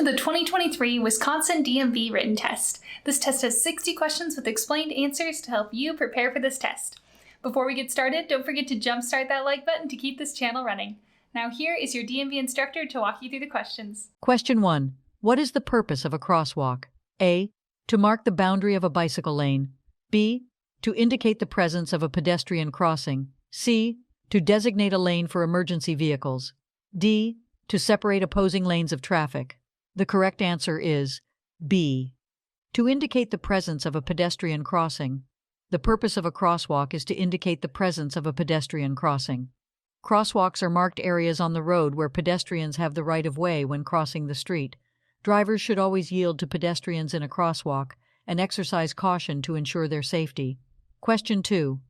to the 2023 Wisconsin DMV written test. This test has 60 questions with explained answers to help you prepare for this test. Before we get started, don't forget to jumpstart that like button to keep this channel running. Now here is your DMV instructor to walk you through the questions. Question 1. What is the purpose of a crosswalk? A. To mark the boundary of a bicycle lane. B. To indicate the presence of a pedestrian crossing. C. To designate a lane for emergency vehicles. D. To separate opposing lanes of traffic. The correct answer is B. To indicate the presence of a pedestrian crossing. The purpose of a crosswalk is to indicate the presence of a pedestrian crossing. Crosswalks are marked areas on the road where pedestrians have the right of way when crossing the street. Drivers should always yield to pedestrians in a crosswalk and exercise caution to ensure their safety. Question 2.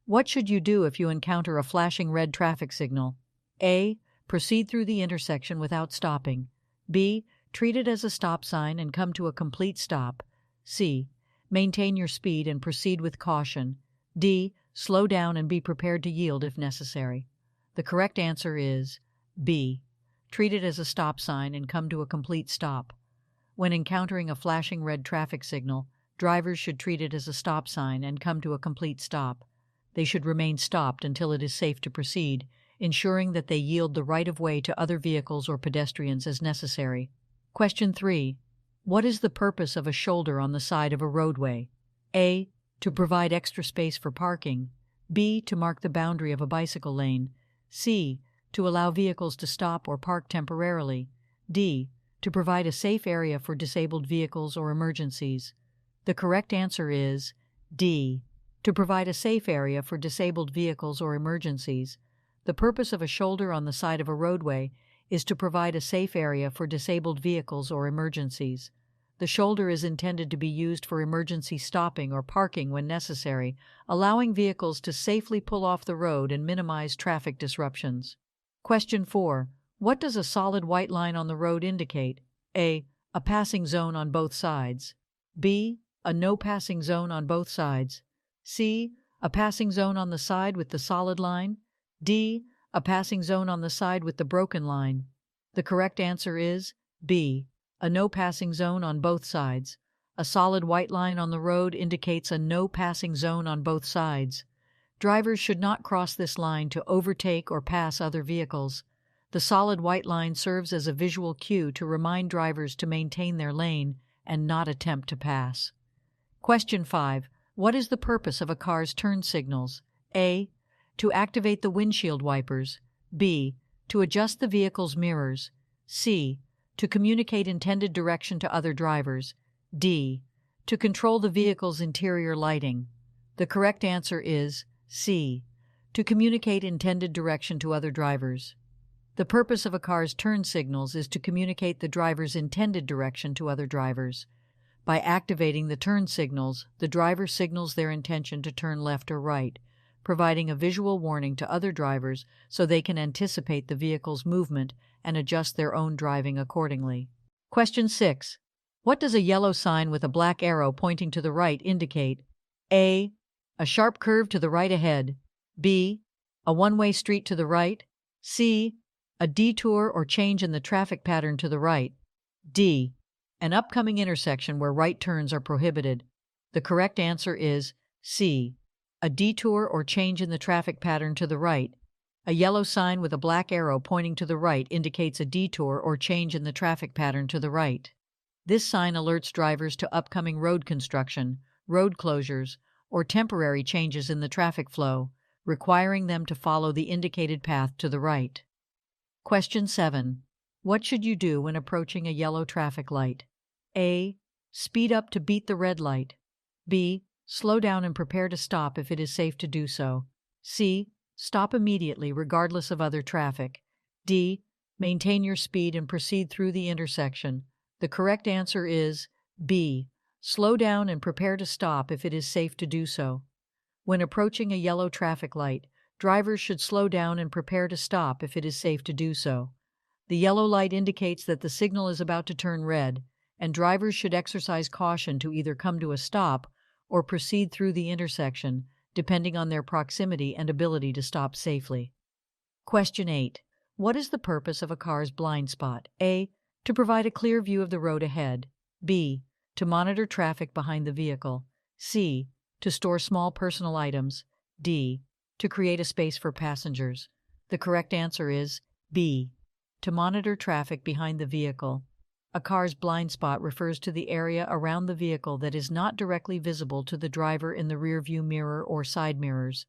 What should you do if you encounter a flashing red traffic signal? A. Proceed through the intersection without stopping. B. Treat it as a stop sign and come to a complete stop. C. Maintain your speed and proceed with caution. D. Slow down and be prepared to yield if necessary. The correct answer is B. Treat it as a stop sign and come to a complete stop. When encountering a flashing red traffic signal, drivers should treat it as a stop sign and come to a complete stop. They should remain stopped until it is safe to proceed, ensuring that they yield the right of way to other vehicles or pedestrians as necessary. Question 3. What is the purpose of a shoulder on the side of a roadway? A. To provide extra space for parking. B. To mark the boundary of a bicycle lane. C. To allow vehicles to stop or park temporarily. D. To provide a safe area for disabled vehicles or emergencies. The correct answer is D. To provide a safe area for disabled vehicles or emergencies. The purpose of a shoulder on the side of a roadway is to provide a safe area for disabled vehicles or emergencies. The shoulder is intended to be used for emergency stopping or parking when necessary, allowing vehicles to safely pull off the road and minimize traffic disruptions. Question 4. What does a solid white line on the road indicate? A. A passing zone on both sides. B. A no passing zone on both sides. C. A passing zone on the side with the solid line. D. A passing zone on the side with the broken line. The correct answer is B. A no passing zone on both sides. A solid white line on the road indicates a no passing zone on both sides. Drivers should not cross this line to overtake or pass other vehicles. The solid white line serves as a visual cue to remind drivers to maintain their lane and not attempt to pass. Question 5. What is the purpose of a car's turn signals? A. To activate the windshield wipers. B. To adjust the vehicle's mirrors. C. To communicate intended direction to other drivers. D. To control the vehicle's interior lighting. The correct answer is C. To communicate intended direction to other drivers. The purpose of a car's turn signals is to communicate the driver's intended direction to other drivers. By activating the turn signals, the driver signals their intention to turn left or right, providing a visual warning to other drivers so they can anticipate the vehicle's movement and adjust their own driving accordingly. Question 6. What does a yellow sign with a black arrow pointing to the right indicate? A. A sharp curve to the right ahead. B. A one-way street to the right. C. A detour or change in the traffic pattern to the right. D. An upcoming intersection where right turns are prohibited. The correct answer is C. A detour or change in the traffic pattern to the right. A yellow sign with a black arrow pointing to the right indicates a detour or change in the traffic pattern to the right. This sign alerts drivers to upcoming road construction, road closures, or temporary changes in the traffic flow, requiring them to follow the indicated path to the right. Question 7. What should you do when approaching a yellow traffic light? A. Speed up to beat the red light. B. Slow down and prepare to stop if it is safe to do so. C. Stop immediately regardless of other traffic. D. Maintain your speed and proceed through the intersection. The correct answer is B. Slow down and prepare to stop if it is safe to do so. When approaching a yellow traffic light, drivers should slow down and prepare to stop if it is safe to do so. The yellow light indicates that the signal is about to turn red, and drivers should exercise caution to either come to a stop or proceed through the intersection, depending on their proximity and ability to stop safely. Question 8. What is the purpose of a car's blind spot? A. To provide a clear view of the road ahead. B. To monitor traffic behind the vehicle. C. To store small personal items. D. To create a space for passengers. The correct answer is B. To monitor traffic behind the vehicle. A car's blind spot refers to the area around the vehicle that is not directly visible to the driver in the rearview mirror or side mirrors.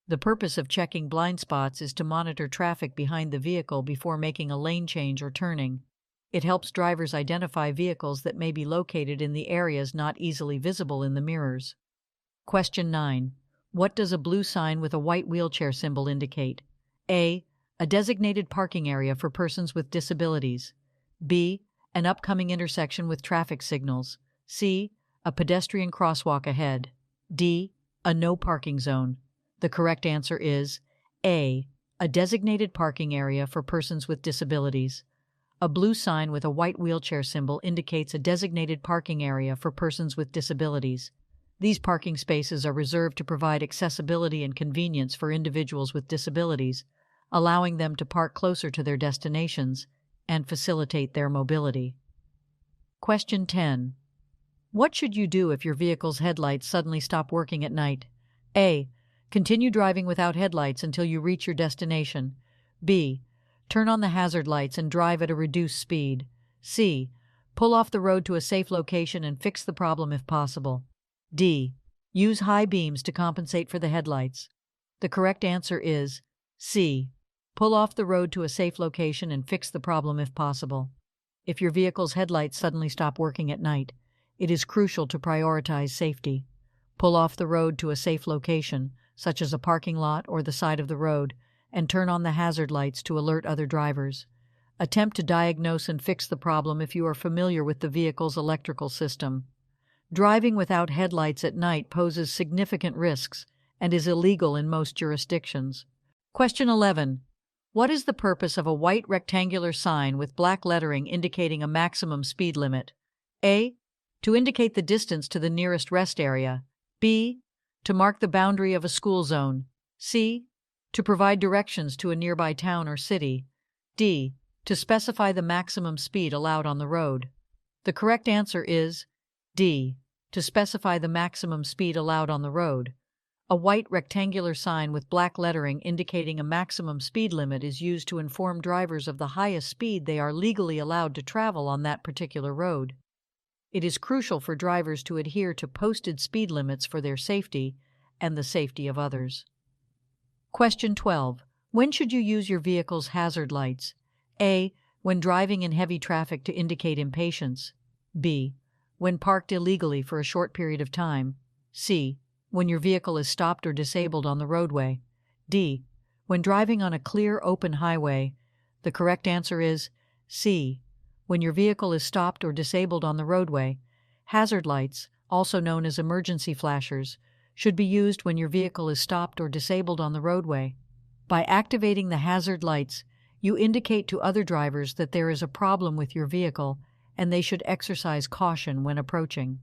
The purpose of checking blind spots is to monitor traffic behind the vehicle before making a lane change or turning. It helps drivers identify vehicles that may be located in the areas not easily visible in the mirrors. Question 9. What does a blue sign with a white wheelchair symbol indicate? A. A designated parking area for persons with disabilities. B. An upcoming intersection with traffic signals. C. A pedestrian crosswalk ahead. D. A no parking zone. The correct answer is A. A designated parking area for persons with disabilities. A blue sign with a white wheelchair symbol indicates a designated parking area for persons with disabilities. These parking spaces are reserved to provide accessibility and convenience for individuals with disabilities, allowing them to park closer to their destinations and facilitate their mobility. Question 10. What should you do if your vehicle's headlights suddenly stop working at night? A. Continue driving without headlights until you reach your destination. B. Turn on the hazard lights and drive at a reduced speed. C. Pull off the road to a safe location and fix the problem if possible. D. Use high beams to compensate for the headlights. The correct answer is C. Pull off the road to a safe location and fix the problem if possible. If your vehicle's headlights suddenly stop working at night, it is crucial to prioritize safety. Pull off the road to a safe location, such as a parking lot or the side of the road, and turn on the hazard lights to alert other drivers. Attempt to diagnose and fix the problem if you are familiar with the vehicle's electrical system. Driving without headlights at night poses significant risks and is illegal in most jurisdictions. Question 11. What is the purpose of a white rectangular sign with black lettering indicating a maximum speed limit? A. To indicate the distance to the nearest rest area. B. To mark the boundary of a school zone. C. To provide directions to a nearby town or city. D. To specify the maximum speed allowed on the road. The correct answer is D. To specify the maximum speed allowed on the road. A white rectangular sign with black lettering indicating a maximum speed limit is used to inform drivers of the highest speed they are legally allowed to travel on that particular road. It is crucial for drivers to adhere to posted speed limits for their safety and the safety of others. Question 12. When should you use your vehicle's hazard lights? A. When driving in heavy traffic to indicate impatience. B. When parked illegally for a short period of time. C. When your vehicle is stopped or disabled on the roadway. D. When driving on a clear, open highway. The correct answer is C. When your vehicle is stopped or disabled on the roadway. Hazard lights, also known as emergency flashers, should be used when your vehicle is stopped or disabled on the roadway. By activating the hazard lights, you indicate to other drivers that there is a problem with your vehicle and they should exercise caution when approaching.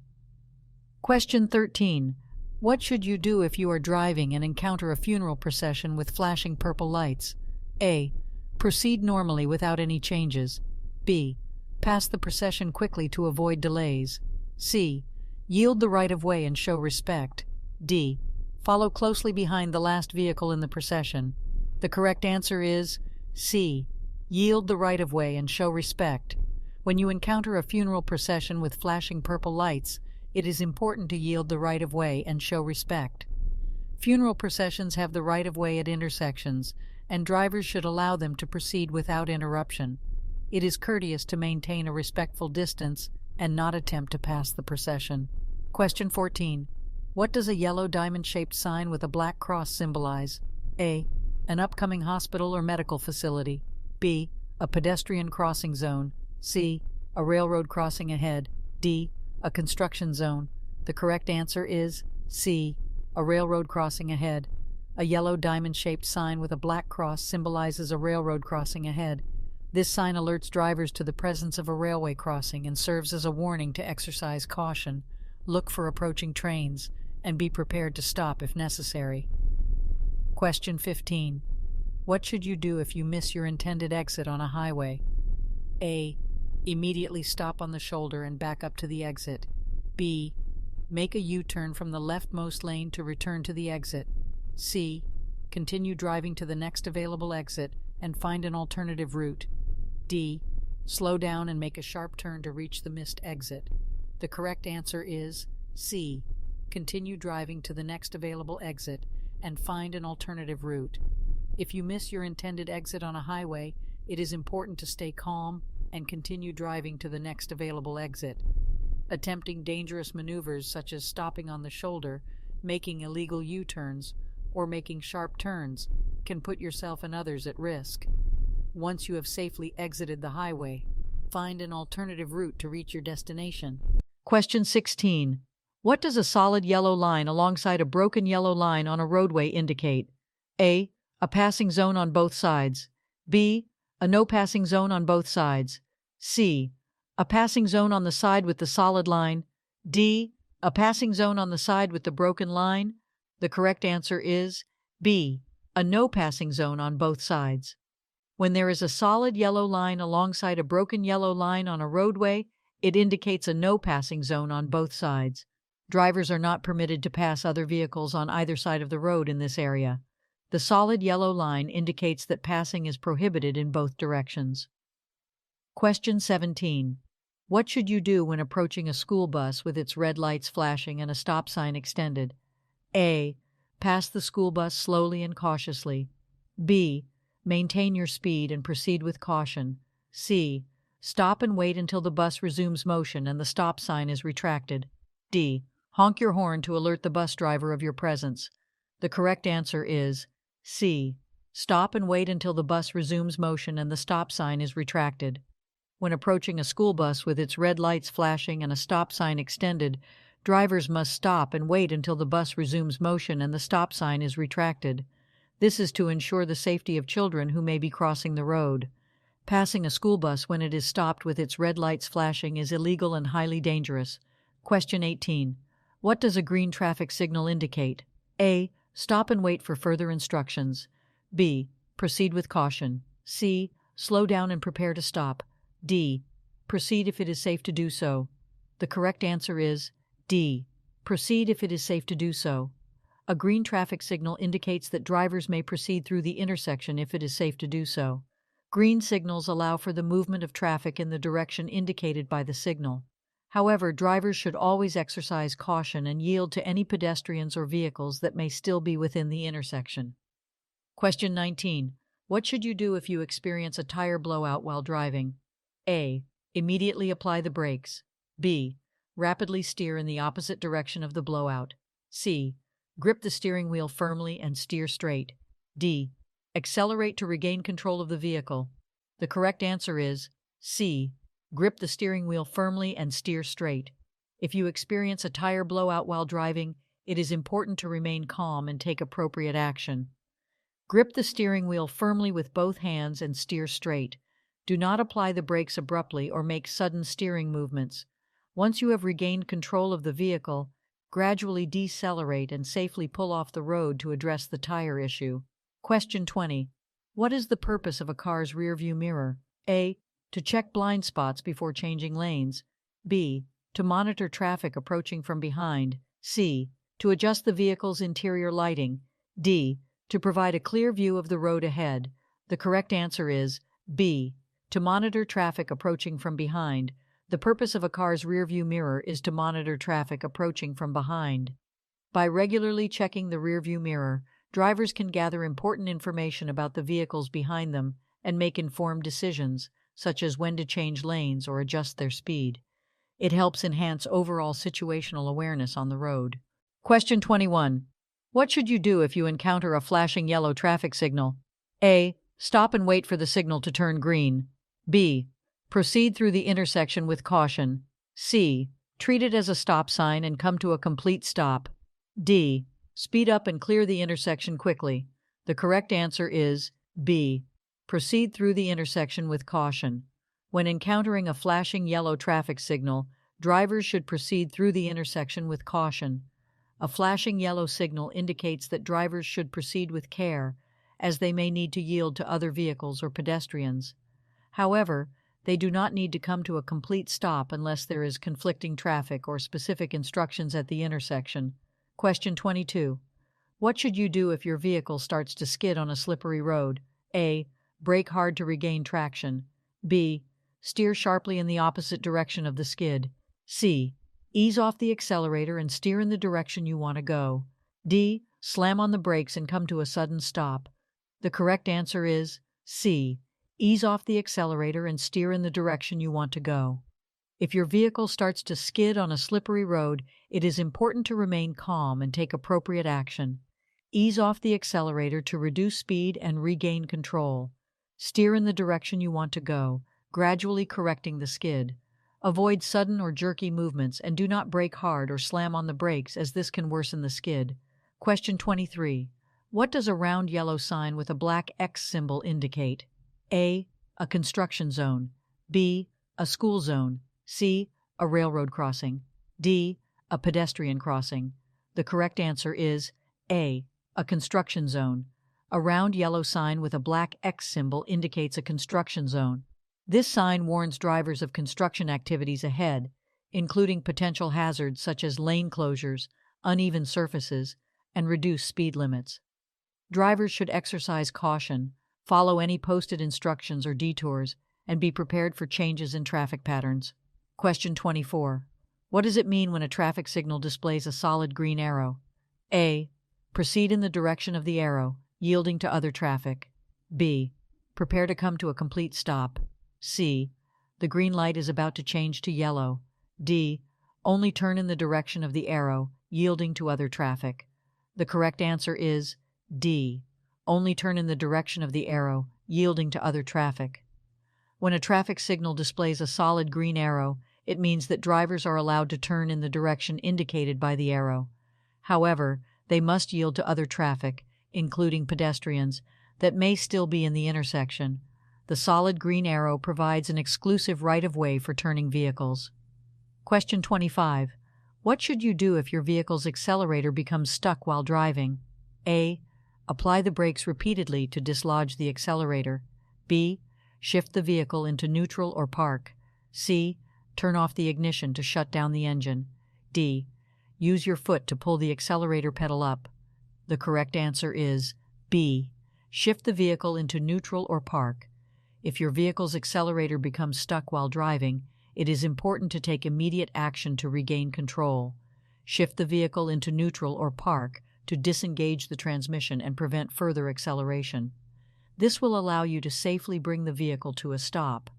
Question 13. What should you do if you are driving and encounter a funeral procession with flashing purple lights? A. Proceed normally without any changes. B. Pass the procession quickly to avoid delays. C. Yield the right-of-way and show respect. D. Follow closely behind the last vehicle in the procession. The correct answer is C. Yield the right-of-way and show respect. When you encounter a funeral procession with flashing purple lights, it is important to yield the right-of-way and show respect. Funeral processions have the right-of-way at intersections, and drivers should allow them to proceed without interruption. It is courteous to maintain a respectful distance and not attempt to pass the procession. Question 14. What does a yellow diamond-shaped sign with a black cross symbolize? A. An upcoming hospital or medical facility. B. A pedestrian crossing zone. C. A railroad crossing ahead. D. A construction zone. The correct answer is C. A railroad crossing ahead. A yellow diamond-shaped sign with a black cross symbolizes a railroad crossing ahead. This sign alerts drivers to the presence of a railway crossing and serves as a warning to exercise caution, look for approaching trains, and be prepared to stop if necessary. Question 15. What should you do if you miss your intended exit on a highway? A. Immediately stop on the shoulder and back up to the exit. B. Make a U-turn from the leftmost lane to return to the exit. C. Continue driving to the next available exit and find an alternative route. D. Slow down and make a sharp turn to reach the missed exit. The correct answer is C. Continue driving to the next available exit and find an alternative route. If you miss your intended exit on a highway, it is important to stay calm and continue driving to the next available exit. Attempting dangerous maneuvers such as stopping on the shoulder, making illegal U-turns, or making sharp turns can put yourself and others at risk. Once you have safely exited the highway, find an alternative route to reach your destination. Question 16. What does a solid yellow line alongside a broken yellow line on a roadway indicate? A. A passing zone on both sides. B. A no passing zone on both sides. C. A passing zone on the side with the solid line. D. A passing zone on the side with the broken line. The correct answer is B. A no passing zone on both sides. When there is a solid yellow line alongside a broken yellow line on a roadway, it indicates a no passing zone on both sides. Drivers are not permitted to pass other vehicles on either side of the road in this area. The solid yellow line indicates that passing is prohibited in both directions. Question 17. What should you do when approaching a school bus with its red lights flashing and a stop sign extended? A. Pass the school bus slowly and cautiously. B. Maintain your speed and proceed with caution. C. Stop and wait until the bus resumes motion and the stop sign is retracted. D. Honk your horn to alert the bus driver of your presence. The correct answer is C. Stop and wait until the bus resumes motion and the stop sign is retracted. When approaching a school bus with its red lights flashing and a stop sign extended, drivers must stop and wait until the bus resumes motion and the stop sign is retracted. This is to ensure the safety of children who may be crossing the road. Passing a school bus when it is stopped with its red lights flashing is illegal and highly dangerous. Question 18. What does a green traffic signal indicate? A. Stop and wait for further instructions. B. Proceed with caution. C. Slow down and prepare to stop. D. Proceed if it is safe to do so. The correct answer is D. Proceed if it is safe to do so. A green traffic signal indicates that drivers may proceed through the intersection if it is safe to do so. Green signals allow for the movement of traffic in the direction indicated by the signal. However, drivers should always exercise caution and yield to any pedestrians or vehicles that may still be within the intersection. Question 19. What should you do if you experience a tire blowout while driving? A. Immediately apply the brakes. B. Rapidly steer in the opposite direction of the blowout. C. Grip the steering wheel firmly and steer straight. D. Accelerate to regain control of the vehicle. The correct answer is C. Grip the steering wheel firmly and steer straight. If you experience a tire blowout while driving, it is important to remain calm and take appropriate action. Grip the steering wheel firmly with both hands and steer straight. Do not apply the brakes abruptly or make sudden steering movements. Once you have regained control of the vehicle, gradually decelerate and safely pull off the road to address the tire issue. Question 20. What is the purpose of a car's rearview mirror? A. To check blind spots before changing lanes. B. To monitor traffic approaching from behind. C. To adjust the vehicle's interior lighting. D. To provide a clear view of the road ahead. The correct answer is B. To monitor traffic approaching from behind. The purpose of a car's rearview mirror is to monitor traffic approaching from behind. By regularly checking the rearview mirror, drivers can gather important information about the vehicles behind them and make informed decisions, such as when to change lanes or adjust their speed. It helps enhance overall situational awareness on the road. Question 21. What should you do if you encounter a flashing yellow traffic signal? A. Stop and wait for the signal to turn green. B. Proceed through the intersection with caution. C. Treat it as a stop sign and come to a complete stop. D. Speed up and clear the intersection quickly. The correct answer is B. Proceed through the intersection with caution. When encountering a flashing yellow traffic signal, drivers should proceed through the intersection with caution. A flashing yellow signal indicates that drivers should proceed with care, as they may need to yield to other vehicles or pedestrians. However, They do not need to come to a complete stop unless there is conflicting traffic or specific instructions at the intersection. Question 22. What should you do if your vehicle starts to skid on a slippery road? A. Brake hard to regain traction. B. Steer sharply in the opposite direction of the skid. C. Ease off the accelerator and steer in the direction you want to go. D. Slam on the brakes and come to a sudden stop. The correct answer is C. Ease off the accelerator and steer in the direction you want to go. If your vehicle starts to skid on a slippery road, it is important to remain calm and take appropriate action. Ease off the accelerator to reduce speed and regain control. Steer in the direction you want to go, gradually correcting the skid. Avoid sudden or jerky movements and do not brake hard or slam on the brakes, as this can worsen the skid. Question 23. What does a round yellow sign with a black X symbol indicate? A. A construction zone. B. A school zone. C. A railroad crossing. D. A pedestrian crossing. The correct answer is A. A construction zone. A round yellow sign with a black X symbol indicates a construction zone. This sign warns drivers of construction activities ahead, including potential hazards such as lane closures, uneven surfaces, and reduced speed limits. Drivers should exercise caution, follow any posted instructions or detours, and be prepared for changes in traffic patterns. Question 24. What does it mean when a traffic signal displays a solid green arrow? A. Proceed in the direction of the arrow, yielding to other traffic. B. Prepare to come to a complete stop. C. The green light is about to change to yellow. D. Only turn in the direction of the arrow, yielding to other traffic. The correct answer is D. Only turn in the direction of the arrow, yielding to other traffic. When a traffic signal displays a solid green arrow, it means that drivers are allowed to turn in the direction indicated by the arrow. However, they must yield to other traffic, including pedestrians, that may still be in the intersection. The solid green arrow provides an exclusive right-of-way for turning vehicles. Question 25. What should you do if your vehicle's accelerator becomes stuck while driving? A. Apply the brakes repeatedly to dislodge the accelerator. B. Shift the vehicle into neutral or park. C. Turn off the ignition to shut down the engine. D. Use your foot to pull the accelerator pedal up. The correct answer is B. Shift the vehicle into neutral or park. If your vehicle's accelerator becomes stuck while driving, it is important to take immediate action to regain control. Shift the vehicle into neutral or park to disengage the transmission and prevent further acceleration. This will allow you to safely bring the vehicle to a stop.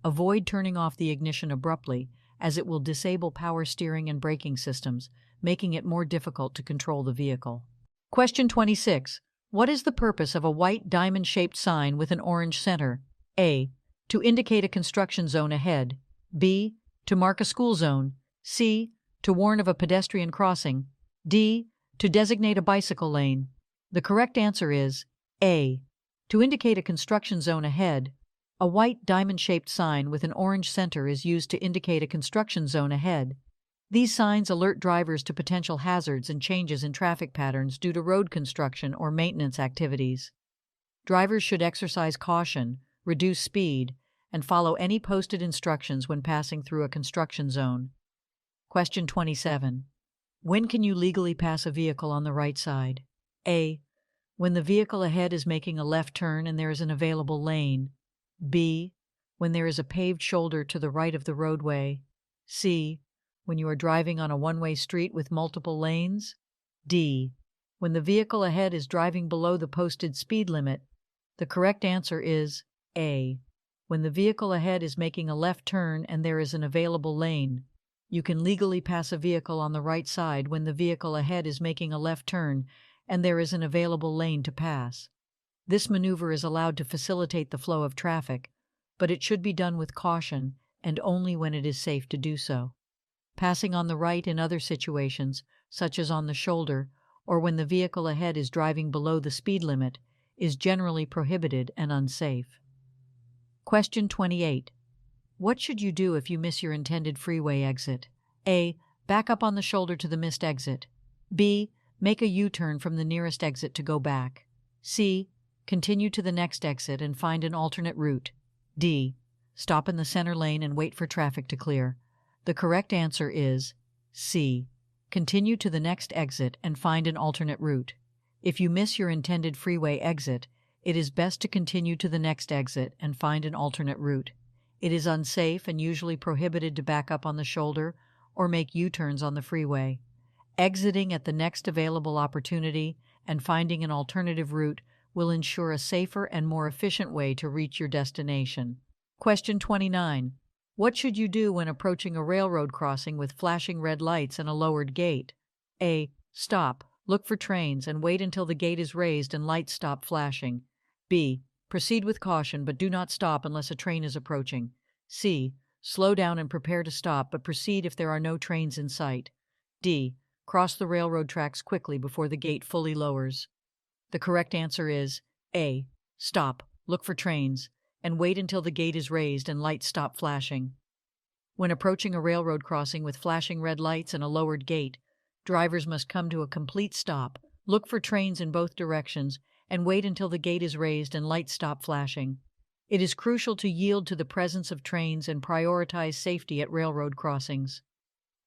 Avoid turning off the ignition abruptly, as it will disable power steering and braking systems, making it more difficult to control the vehicle. Question 26. What is the purpose of a white diamond-shaped sign with an orange center? A. To indicate a construction zone ahead. B. To mark a school zone. C. To warn of a pedestrian crossing. D. To designate a bicycle lane. The correct answer is A. To indicate a construction zone ahead. A white diamond-shaped sign with an orange center is used to indicate a construction zone ahead. These signs alert drivers to potential hazards and changes in traffic patterns due to road construction or maintenance activities. Drivers should exercise caution, reduce speed, and follow any posted instructions when passing through a construction zone. Question 27. When can you legally pass a vehicle on the right side? A. When the vehicle ahead is making a left turn and there is an available lane. B. When there is a paved shoulder to the right of the roadway. C. When you are driving on a one-way street with multiple lanes. D. When the vehicle ahead is driving below the posted speed limit. The correct answer is A. When the vehicle ahead is making a left turn and there is an available lane. You can legally pass a vehicle on the right side when the vehicle ahead is making a left turn and there is an available lane to pass. This maneuver is allowed to facilitate the flow of traffic, but it should be done with caution and only when it is safe to do so. Passing on the right in other situations, such as on the shoulder or when the vehicle ahead is driving below the speed limit, is generally prohibited and unsafe. Question 28. What should you do if you miss your intended freeway exit? A. Back up on the shoulder to the missed exit. B. Make a U-turn from the nearest exit to go back. C. Continue to the next exit and find an alternate route. D. Stop in the center lane and wait for traffic to clear. The correct answer is C. Continue to the next exit and find an alternate route. If you miss your intended freeway exit, it is best to continue to the next exit and find an alternate route. It is unsafe and usually prohibited to back up on the shoulder or make U-turns on the freeway. Exiting at the next available opportunity and finding an alternative route will ensure a safer and more efficient way to reach your destination. Question 29. What should you do when approaching a railroad crossing with flashing red lights and a lowered gate? A. Stop, look for trains, and wait until the gate is raised and lights stop flashing. B. Proceed with caution but do not stop unless a train is approaching. C. Slow down and prepare to stop but proceed if there are no trains in sight. D. Cross the railroad tracks quickly before the gate fully lowers. The correct answer is A. Stop, look for trains, and wait until the gate is raised and lights stop flashing. When approaching a railroad crossing with flashing red lights and a lowered gate, drivers must come to a complete stop, look for trains in both directions, and wait until the gate is raised and lights stop flashing. It is crucial to yield to the presence of trains and prioritize safety at railroad crossings.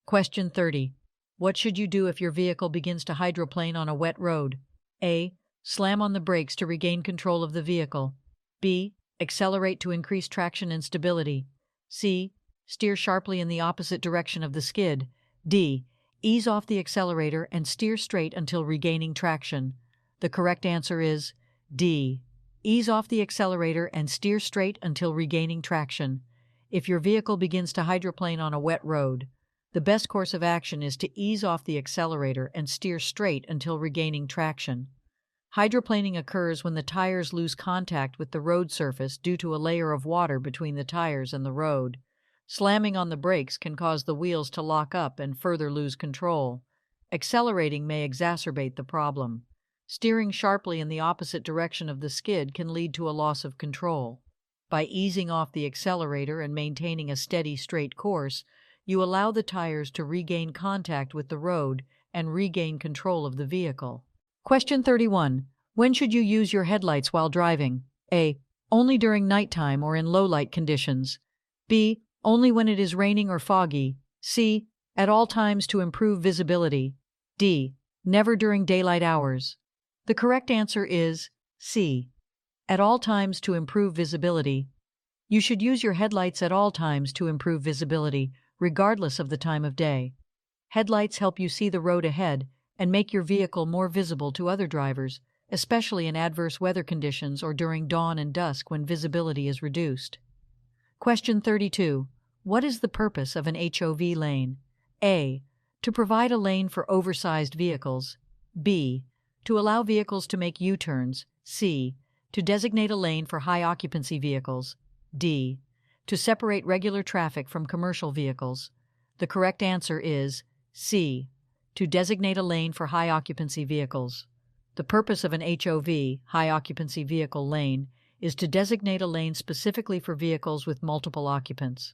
Question 30. What should you do if your vehicle begins to hydroplane on a wet road? A. Slam on the brakes to regain control of the vehicle. B. Accelerate to increase traction and stability. C. Steer sharply in the opposite direction of the skid. D. Ease off the accelerator and steer straight until regaining traction. The correct answer is D. Ease off the accelerator and steer straight until regaining traction. If your vehicle begins to hydroplane on a wet road, the best course of action is to ease off the accelerator and steer straight until regaining traction. Hydroplaning occurs when the tires lose contact with the road surface due to a layer of water between the tires and the road. Slamming on the brakes can cause the wheels to lock up and further lose control. Accelerating may exacerbate the problem. Steering sharply in the opposite direction of the skid can lead to a loss of control. By easing off the accelerator and maintaining a steady, straight course, you allow the tires to regain contact with the road and regain control of the vehicle. Question 31. When should you use your headlights while driving? A. Only during nighttime or in low-light conditions. B. Only when it is raining or foggy. C. At all times to improve visibility. D. Never during daylight hours. The correct answer is C. At all times to improve visibility. You should use your headlights at all times to improve visibility, regardless of the time of day. Headlights help you see the road ahead and make your vehicle more visible to other drivers, especially in adverse weather conditions or during dawn and dusk when visibility is reduced. Question 32. What is the purpose of an HOV lane? A. To provide a lane for oversized vehicles. B. To allow vehicles to make U-turns. C. To designate a lane for high-occupancy vehicles. D. To separate regular traffic from commercial vehicles. The correct answer is C. To designate a lane for high-occupancy vehicles. The purpose of an HOV, high-occupancy vehicle lane, is to designate a lane specifically for vehicles with multiple occupants.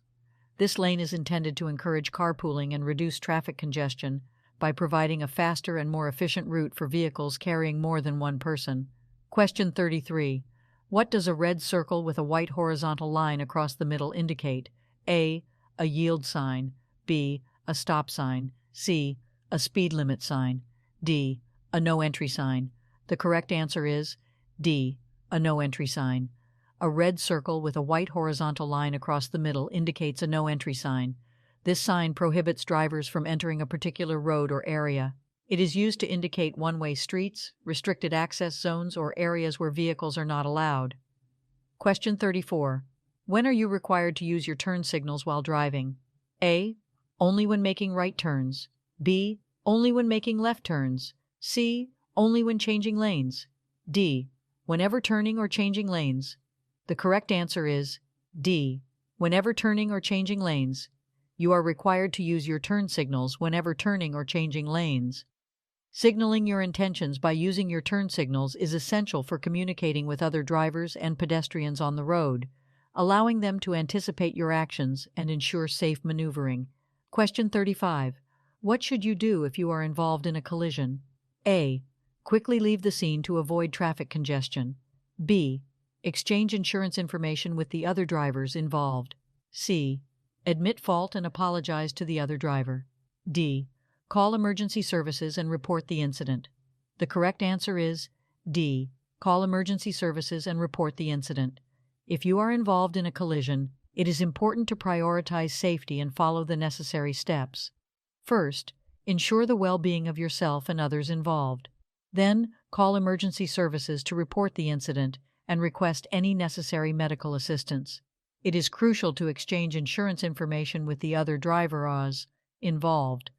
This lane is intended to encourage carpooling and reduce traffic congestion by providing a faster and more efficient route for vehicles carrying more than one person. Question 33. What does a red circle with a white horizontal line across the middle indicate? A. A yield sign. B. A stop sign. C. A speed limit sign. D. A no entry sign. The correct answer is D. A no entry sign. A red circle with a white horizontal line across the middle indicates a no entry sign. This sign prohibits drivers from entering a particular road or area. It is used to indicate one-way streets, restricted access zones, or areas where vehicles are not allowed. Question 34. When are you required to use your turn signals while driving? A. Only when making right turns. B. Only when making left turns. C. Only when changing lanes. D. Whenever turning or changing lanes. The correct answer is D. Whenever turning or changing lanes. You are required to use your turn signals whenever turning or changing lanes. Signaling your intentions by using your turn signals is essential for communicating with other drivers and pedestrians on the road, allowing them to anticipate your actions and ensure safe maneuvering. Question 35. What should you do if you are involved in a collision? A. Quickly leave the scene to avoid traffic congestion. B. Exchange insurance information with the other drivers involved. C. Admit fault and apologize to the other driver. D. Call emergency services and report the incident. The correct answer is D. Call emergency services and report the incident. If you are involved in a collision, it is important to prioritize safety and follow the necessary steps. First, ensure the well-being of yourself and others involved. Then, call emergency services to report the incident and request any necessary medical assistance. It is crucial to exchange insurance information with the other drivers involved,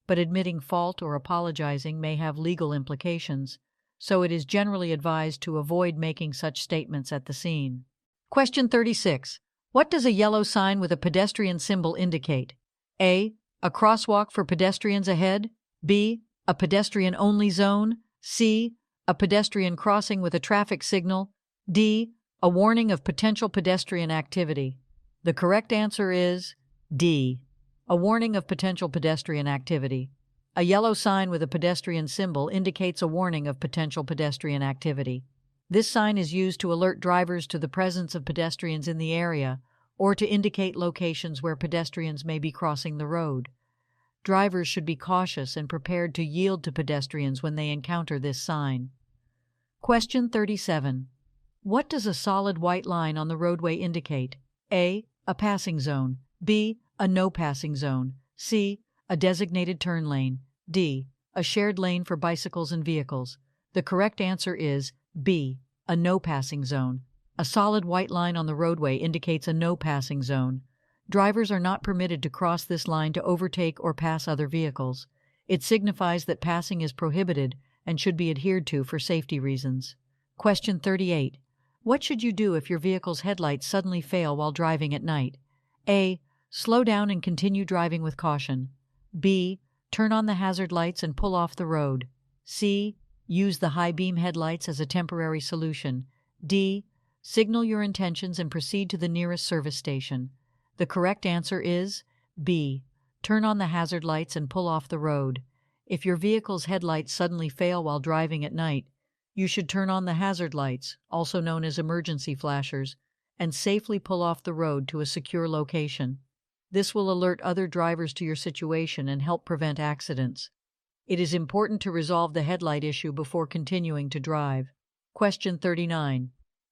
but admitting fault or apologizing may have legal implications, so it is generally advised to avoid making such statements at the scene. Question 36. What does a yellow sign with a pedestrian symbol indicate? A. A crosswalk for pedestrians ahead. B. A pedestrian-only zone. C. A pedestrian crossing with a traffic signal. D. A warning of potential pedestrian activity. The correct answer is D. A warning of potential pedestrian activity. A yellow sign with a pedestrian symbol indicates a warning of potential pedestrian activity. This sign is used to alert drivers to the presence of pedestrians in the area or to indicate locations where pedestrians may be crossing the road. Drivers should be cautious and prepared to yield to pedestrians when they encounter this sign. Question 37. What does a solid white line on the roadway indicate? A. A passing zone. B. A no passing zone. C. A designated turn lane. D. A shared lane for bicycles and vehicles. The correct answer is B. A no passing zone. A solid white line on the roadway indicates a no passing zone. Drivers are not permitted to cross this line to overtake or pass other vehicles. It signifies that passing is prohibited and should be adhered to for safety reasons. Question 38. What should you do if your vehicle's headlights suddenly fail while driving at night? A. Slow down and continue driving with caution. B. Turn on the hazard lights and pull off the road. C. Use the high beam headlights as a temporary solution. D. Signal your intentions and proceed to the nearest service station. The correct answer is B. Turn on the hazard lights and pull off the road. If your vehicle's headlights suddenly fail while driving at night, you should turn on the hazard lights, also known as emergency flashers, and safely pull off the road to a secure location. This will alert other drivers to your situation and help prevent accidents. It is important to resolve the headlight issue before continuing to drive. Question 39.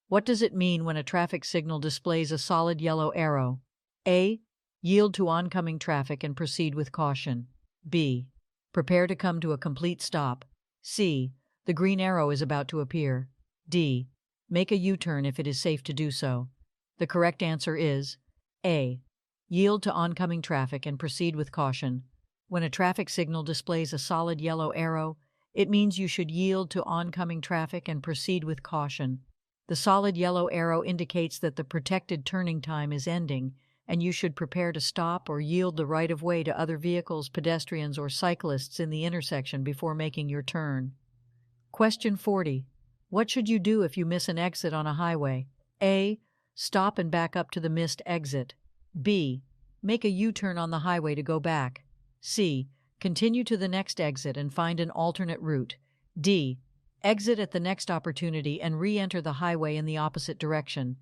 What does it mean when a traffic signal displays a solid yellow arrow? A. Yield to oncoming traffic and proceed with caution. B. Prepare to come to a complete stop. C. The green arrow is about to appear. D. Make a U-turn if it is safe to do so. The correct answer is A. Yield to oncoming traffic and proceed with caution. When a traffic signal displays a solid yellow arrow, it means you should yield to oncoming traffic and proceed with caution. The solid yellow arrow indicates that the protected turning time is ending, and you should prepare to stop or yield the right-of-way to other vehicles, pedestrians, or cyclists in the intersection before making your turn. Question 40. What should you do if you miss an exit on a highway? A. Stop and back up to the missed exit. B. Make a U-turn on the highway to go back. C. Continue to the next exit and find an alternate route. D. Exit at the next opportunity and re-enter the highway in the opposite direction.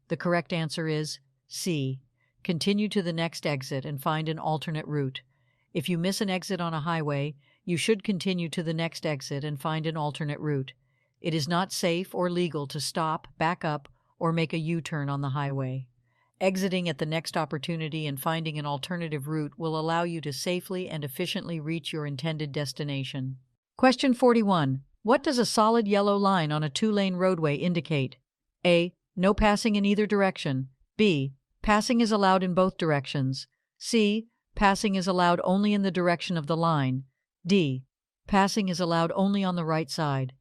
The correct answer is C. Continue to the next exit and find an alternate route. If you miss an exit on a highway, you should continue to the next exit and find an alternate route. It is not safe or legal to stop, back up, or make a U-turn on the highway. Exiting at the next opportunity and finding an alternative route will allow you to safely and efficiently reach your intended destination. Question 41. What does a solid yellow line on a two-lane roadway indicate? A. No passing in either direction. B. Passing is allowed in both directions. C. Passing is allowed only in the direction of the line. D. Passing is allowed only on the right side.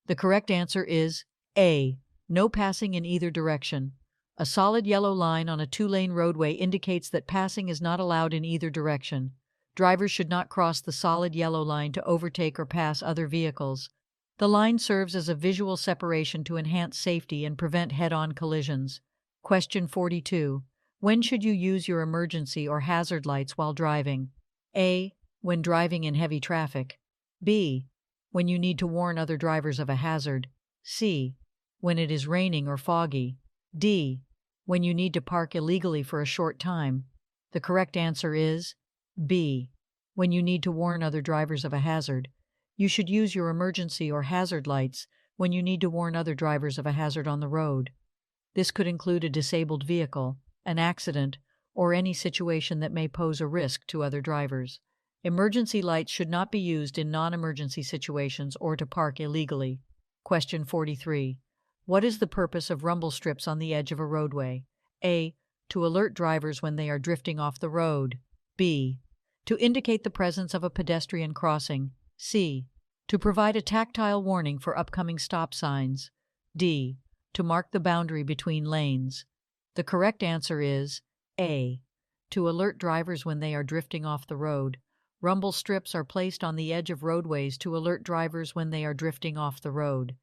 The correct answer is A. No passing in either direction. A solid yellow line on a two-lane roadway indicates that passing is not allowed in either direction. Drivers should not cross the solid yellow line to overtake or pass other vehicles. The line serves as a visual separation to enhance safety and prevent head-on collisions. Question 42. When should you use your emergency or hazard lights while driving? A. When driving in heavy traffic. B. When you need to warn other drivers of a hazard. C. when it is raining or foggy. D. When you need to park illegally for a short time. The correct answer is B. When you need to warn other drivers of a hazard. You should use your emergency or hazard lights when you need to warn other drivers of a hazard on the road. This could include a disabled vehicle, an accident, or any situation that may pose a risk to other drivers. Emergency lights should not be used in non-emergency situations or to park illegally. Question 43. What is the purpose of rumble strips on the edge of a roadway? A. To alert drivers when they are drifting off the road. B. To indicate the presence of a pedestrian crossing. C. To provide a tactile warning for upcoming stop signs. D. To mark the boundary between lanes. The correct answer is A. To alert drivers when they are drifting off the road. Rumble strips are placed on the edge of roadways to alert drivers when they are drifting off the road.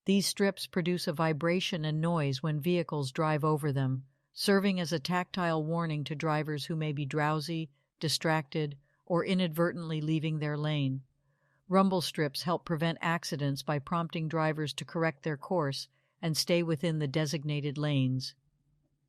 These strips produce a vibration and noise when vehicles drive over them, serving as a tactile warning to drivers who may be drowsy, distracted, or inadvertently leaving their lane. Rumble strips help prevent accidents by prompting drivers to correct their course and stay within the designated lanes.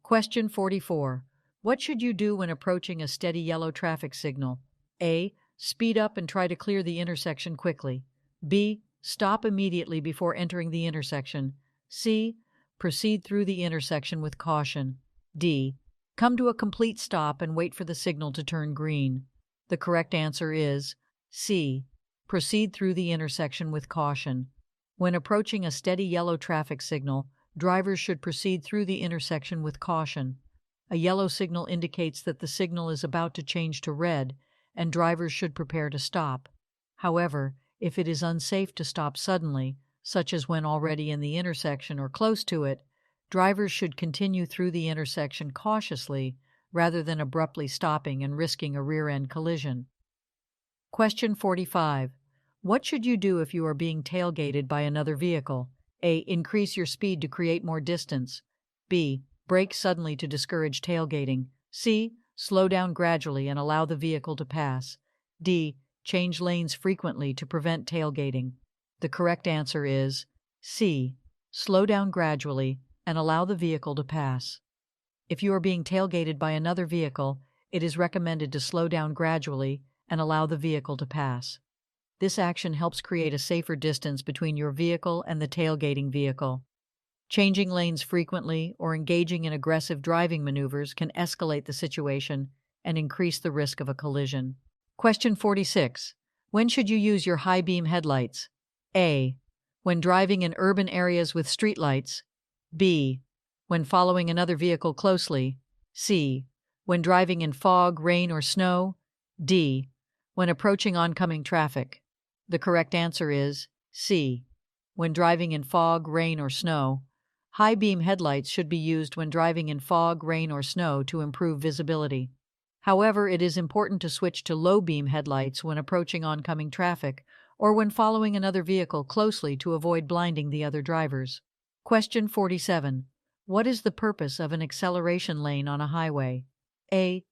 Question 44. What should you do when approaching a steady yellow traffic signal? A. Speed up and try to clear the intersection quickly. B. Stop immediately before entering the intersection. C. Proceed through the intersection with caution. D. Come to a complete stop and wait for the signal to turn green. The correct answer is C. Proceed through the intersection with caution. When approaching a steady yellow traffic signal, drivers should proceed through the intersection with caution. A yellow signal indicates that the signal is about to change to red, and drivers should prepare to stop. However, if it is unsafe to stop suddenly, such as when already in the intersection or close to it, drivers should continue through the intersection cautiously rather than abruptly stopping and risking a rear-end collision. Question 45. What should you do if you are being tailgated by another vehicle? A. Increase your speed to create more distance. B. Brake suddenly to discourage tailgating. C. Slow down gradually and allow the vehicle to pass. D. Change lanes frequently to prevent tailgating. The correct answer is C. Slow down gradually and allow the vehicle to pass. If you are being tailgated by another vehicle, it is recommended to slow down gradually and allow the vehicle to pass. This action helps create a safer distance between your vehicle and the tailgating vehicle. Changing lanes frequently or engaging in aggressive driving maneuvers can escalate the situation and increase the risk of a collision. Question 46. When should you use your high beam headlights? A. When driving in urban areas with streetlights. B. When following another vehicle closely. C. When driving in fog, rain, or snow. D. When approaching oncoming traffic. The correct answer is C. When driving in fog, rain, or snow. High beam headlights should be used when driving in fog, rain, or snow to improve visibility. However, it is important to switch to low beam headlights when approaching oncoming traffic or when following another vehicle closely to avoid blinding the other drivers. Question 47. What is the purpose of an acceleration lane on a highway? A.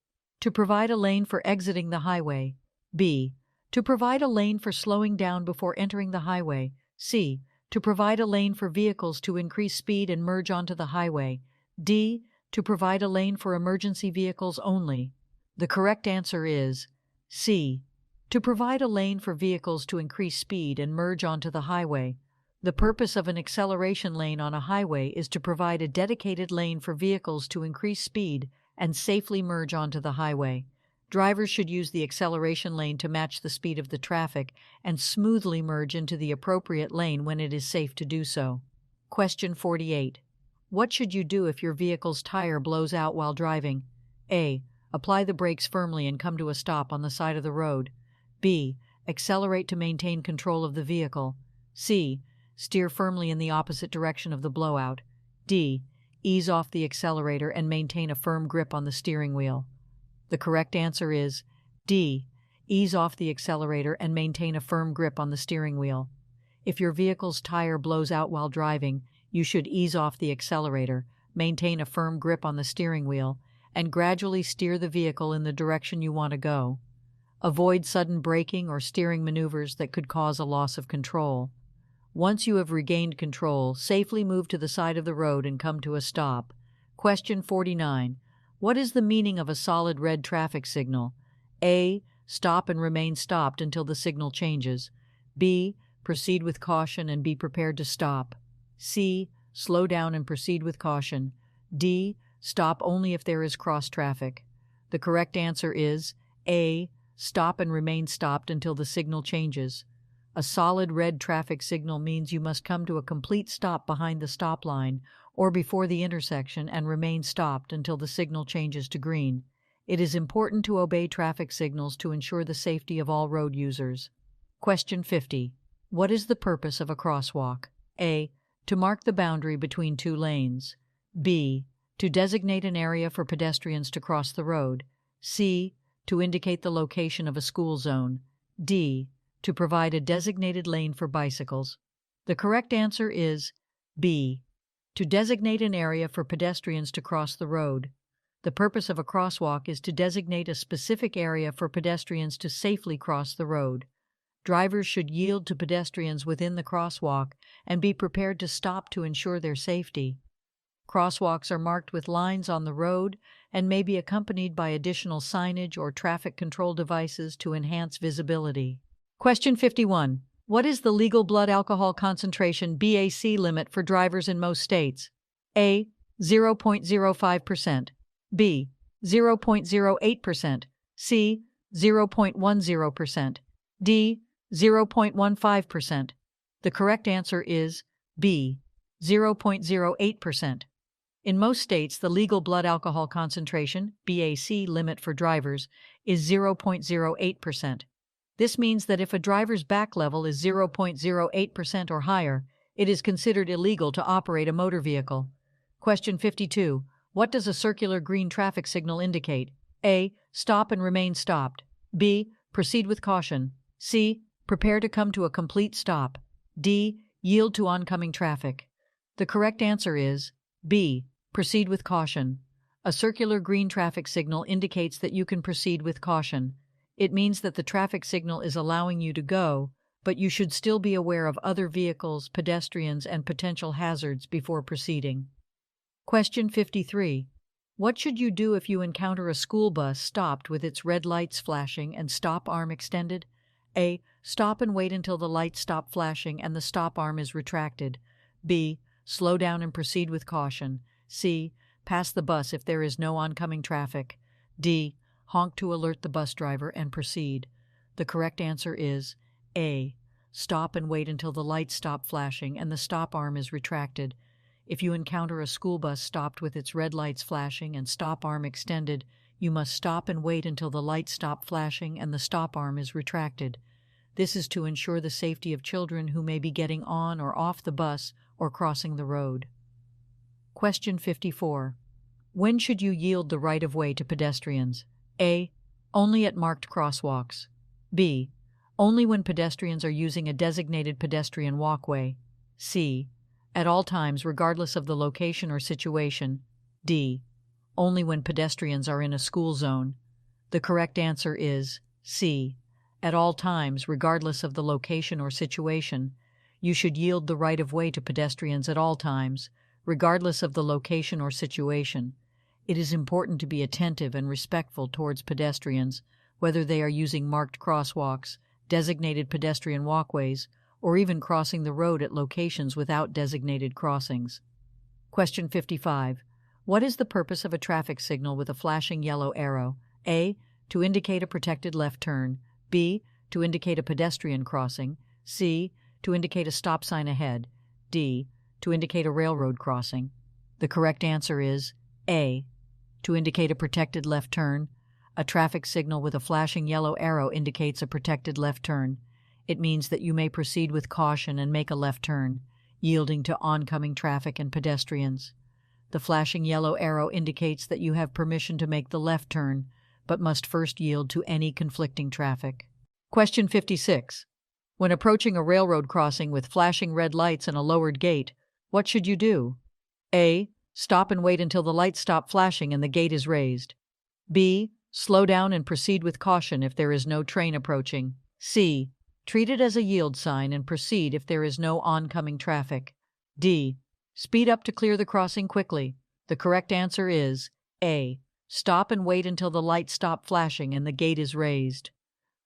To provide a lane for exiting the highway. B. To provide a lane for slowing down before entering the highway. C. To provide a lane for vehicles to increase speed and merge onto the highway. D. To provide a lane for emergency vehicles only. The correct answer is C. To provide a lane for vehicles to increase speed and merge onto the highway. The purpose of an acceleration lane on a highway is to provide a dedicated lane for vehicles to increase speed and safely merge onto the highway. Drivers should use the acceleration lane to match the speed of the traffic and smoothly merge into the appropriate lane when it is safe to do so. Question 48. What should you do if your vehicle's tire blows out while driving? A. Apply the brakes firmly and come to a stop on the side of the road. B. Accelerate to maintain control of the vehicle. C. Steer firmly in the opposite direction of the blowout. D. Ease off the accelerator and maintain a firm grip on the steering wheel. The correct answer is D. Ease off the accelerator and maintain a firm grip on the steering wheel. If your vehicle's tire blows out while driving, you should ease off the accelerator, maintain a firm grip on the steering wheel, and gradually steer the vehicle in the direction you want to go. Avoid sudden braking or steering maneuvers that could cause a loss of control. Once you have regained control, safely move to the side of the road and come to a stop. Question 49. What is the meaning of a solid red traffic signal? A. Stop and remain stopped until the signal changes. B. Proceed with caution and be prepared to stop. C. Slow down and proceed with caution. D. Stop only if there is cross traffic. The correct answer is A. Stop and remain stopped until the signal changes. A solid red traffic signal means you must come to a complete stop behind the stop line or before the intersection and remain stopped until the signal changes to green. It is important to obey traffic signals to ensure the safety of all road users. Question 50. What is the purpose of a crosswalk? A. To mark the boundary between two lanes. B. To designate an area for pedestrians to cross the road. C. To indicate the location of a school zone. D. To provide a designated lane for bicycles. The correct answer is B. To designate an area for pedestrians to cross the road. The purpose of a crosswalk is to designate a specific area for pedestrians to safely cross the road. Drivers should yield to pedestrians within the crosswalk and be prepared to stop to ensure their safety. Crosswalks are marked with lines on the road and may be accompanied by additional signage or traffic control devices to enhance visibility. Question 51. What is the legal blood alcohol concentration (BAC) limit for drivers in most states? A. 0.05%. B. 0.08%. C. 0.10%. D. 0.15%. The correct answer is B. 0.08%. In most states, the legal blood alcohol concentration (BAC) limit for drivers is 0.08%. This means that if a driver's back level is 0.08% or higher, it is considered illegal to operate a motor vehicle. Question 52. What does a circular green traffic signal indicate? A. Stop and remain stopped. B. Proceed with caution. C. Prepare to come to a complete stop. D. Yield to oncoming traffic. The correct answer is B. Proceed with caution. A circular green traffic signal indicates that you can proceed with caution. It means that the traffic signal is allowing you to go, but you should still be aware of other vehicles, pedestrians, and potential hazards before proceeding. Question 53. What should you do if you encounter a school bus stopped with its red lights flashing and stop arm extended? A. Stop and wait until the lights stop flashing and the stop arm is retracted. B. Slow down and proceed with caution. C. Pass the bus if there is no oncoming traffic. D. Honk to alert the bus driver and proceed. The correct answer is A. Stop and wait until the lights stop flashing and the stop arm is retracted. If you encounter a school bus stopped with its red lights flashing and stop arm extended, you must stop and wait until the lights stop flashing and the stop arm is retracted. This is to ensure the safety of children who may be getting on or off the bus or crossing the road. Question 54. When should you yield the right-of-way to pedestrians? A. Only at marked crosswalks. B. Only when pedestrians are using a designated pedestrian walkway. C. At all times, regardless of the location or situation. D. Only when pedestrians are in a school zone. The correct answer is C. At all times, regardless of the location or situation. You should yield the right-of-way to pedestrians at all times, regardless of the location or situation. It is important to be attentive and respectful towards pedestrians, whether they are using marked crosswalks, designated pedestrian walkways, or even crossing the road at locations without designated crossings. Question 55. What is the purpose of a traffic signal with a flashing yellow arrow? A. To indicate a protected left turn. B. To indicate a pedestrian crossing. C. To indicate a stop sign ahead. D. To indicate a railroad crossing. The correct answer is A. To indicate a protected left turn. A traffic signal with a flashing yellow arrow indicates a protected left turn. It means that you may proceed with caution and make a left turn, yielding to oncoming traffic and pedestrians. The flashing yellow arrow indicates that you have permission to make the left turn, but must first yield to any conflicting traffic. Question 56. When approaching a railroad crossing with flashing red lights and a lowered gate, what should you do? A. Stop and wait until the lights stop flashing and the gate is raised. B. Slow down and proceed with caution if there is no train approaching. C. Treat it as a yield sign and proceed if there is no oncoming traffic. D. Speed up to clear the crossing quickly. The correct answer is A. Stop and wait until the lights stop flashing and the gate is raised.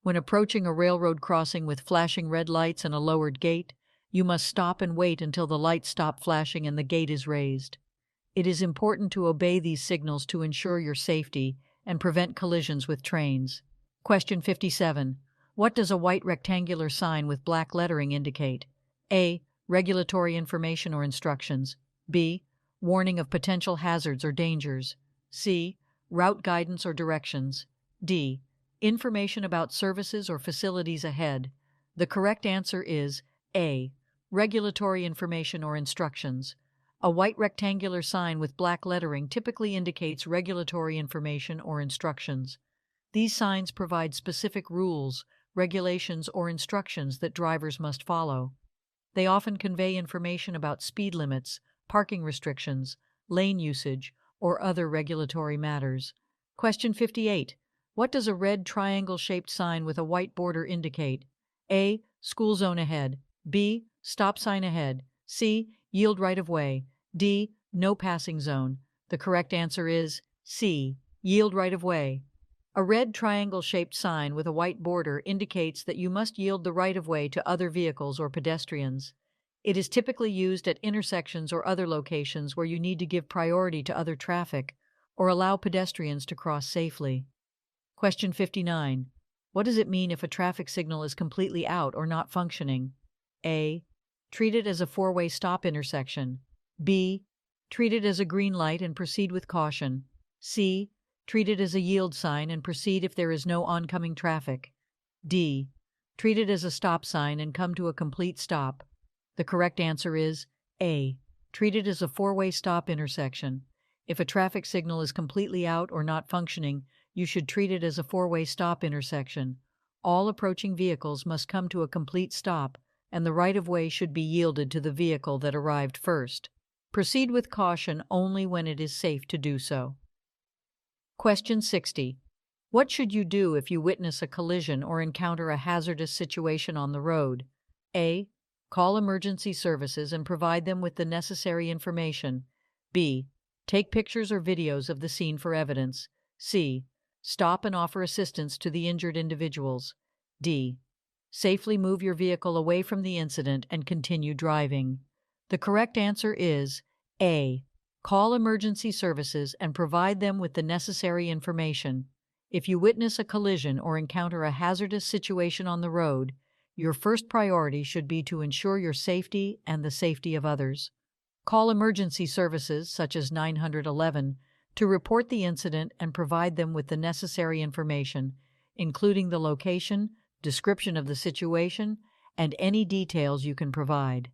When approaching a railroad crossing with flashing red lights and a lowered gate, you must stop and wait until the lights stop flashing and the gate is raised. It is important to obey these signals to ensure your safety and prevent collisions with trains. Question 57. What does a white rectangular sign with black lettering indicate? A. Regulatory information or instructions. B. Warning of potential hazards or dangers. C. Route guidance or directions. D. Information about services or facilities ahead. The correct answer is A. Regulatory information or instructions. A white rectangular sign with black lettering typically indicates regulatory information or instructions. These signs provide specific rules, regulations, or instructions that drivers must follow. They often convey information about speed limits, parking restrictions, lane usage, or other regulatory matters. Question 58. What does a red triangle-shaped sign with a white border indicate? A. School zone ahead. B. Stop sign ahead. C. Yield right of way. D. No passing zone. The correct answer is C. Yield right of way. A red triangle-shaped sign with a white border indicates that you must yield the right of way to other vehicles or pedestrians. It is typically used at intersections or other locations where you need to give priority to other traffic or allow pedestrians to cross safely. Question 59. What does it mean if a traffic signal is completely out or not functioning? A. Treat it as a four-way stop intersection. B. Treat it as a green light and proceed with caution. C. Treat it as a yield sign and proceed if there is no oncoming traffic. D. Treat it as a stop sign and come to a complete stop. The correct answer is A. Treat it as a four-way stop intersection. If a traffic signal is completely out or not functioning, you should treat it as a four-way stop intersection. All approaching vehicles must come to a complete stop, and the right-of-way should be yielded to the vehicle that arrived first. Proceed with caution only when it is safe to do so. Question 60. What should you do if you witness a collision or encounter a hazardous situation on the road? A. Call emergency services and provide them with the necessary information. B. Take pictures or videos of the scene for evidence. C. Stop and offer assistance to the injured individuals. D. Safely move your vehicle away from the incident and continue driving. The correct answer is A. Call emergency services and provide them with the necessary information. If you witness a collision or encounter a hazardous situation on the road, your first priority should be to ensure your safety and the safety of others. Call emergency services, such as 911, to report the incident and provide them with the necessary information, including the location, description of the situation, and any details you can provide.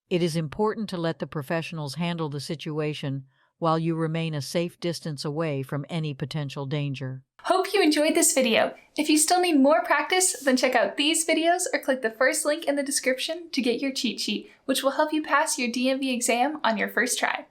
It is important to let the professionals handle the situation while you remain a safe distance away from any potential danger. Hope you enjoyed this video. If you still need more practice, then check out these videos or click the first link in the description to get your cheat sheet, which will help you pass your DMV exam on your first try.